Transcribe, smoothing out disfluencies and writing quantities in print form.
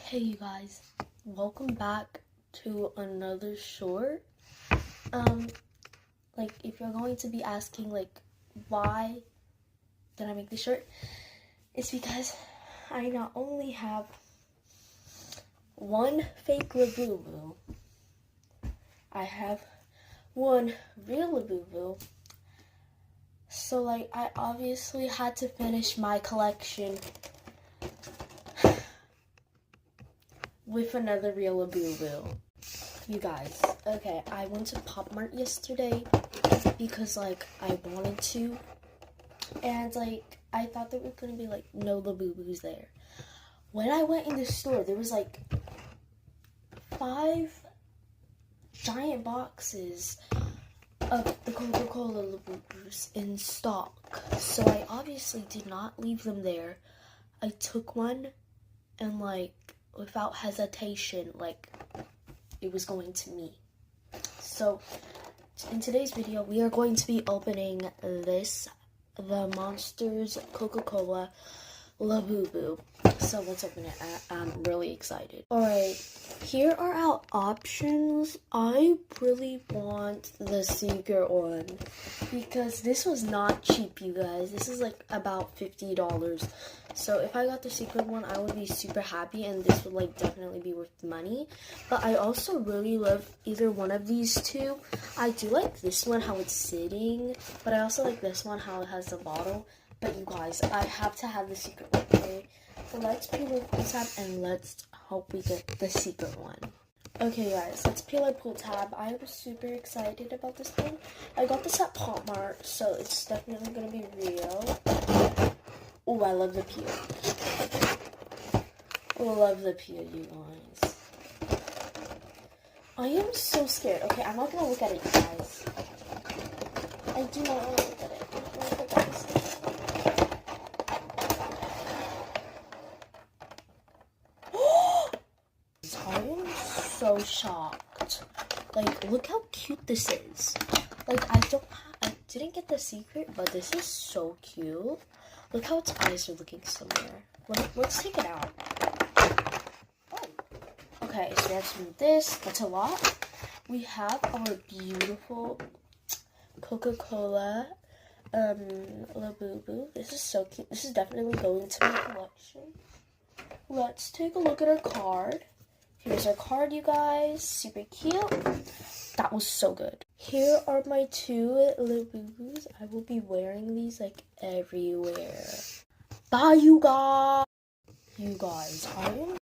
Hey you guys, welcome back to another short. If you're going to be asking why did I make this short, it's because I not only have one fake labubu, I have one real labubu. So I obviously had to finish my collection with another real labubu. You guys, okay, I went to Pop Mart yesterday because I wanted to, and I thought there were gonna be no labubus there. When I went in the store, there was 5 giant boxes of the Coca-Cola labubus in stock. So I obviously did not leave them there. I took one and without hesitation, it was going to me. So in today's video, we are going to be opening the Monsters Coca-Cola labubu. So let's open it. I'm really excited. Alright, here are our options. I really want the secret one because this was not cheap, you guys. This is about $50. So if I got the secret one, I would be super happy, and this would definitely be worth the money. But I also really love either one of these two. I do like this one, how it's sitting, but I also like this one, how it has the bottle. But you guys, I have to have the secret one, okay? So let's peel the pull tab and let's hope we get the secret one. Okay guys, let's peel our pull tab. I am super excited about this one. I got this at Pop Mart, so it's definitely gonna be real. Oh, I love the peel. I love the peel, you guys. I am so scared. Okay, I'm not gonna look at it, you guys. I do not want to look at it. I am so shocked. Look how cute this is. I didn't get the secret, but this is so cute. Look how its eyes are looking somewhere. Let's take it out. Oh. Okay, so we have some of this. That's a lot. We have our beautiful Coca-Cola labubu. This is so cute. This is definitely going to my collection. Let's take a look at our card. Here's our card, you guys. Super cute. That was so good. Here are my 2 labubus. I will be wearing these everywhere. Bye, you guys. You guys, I am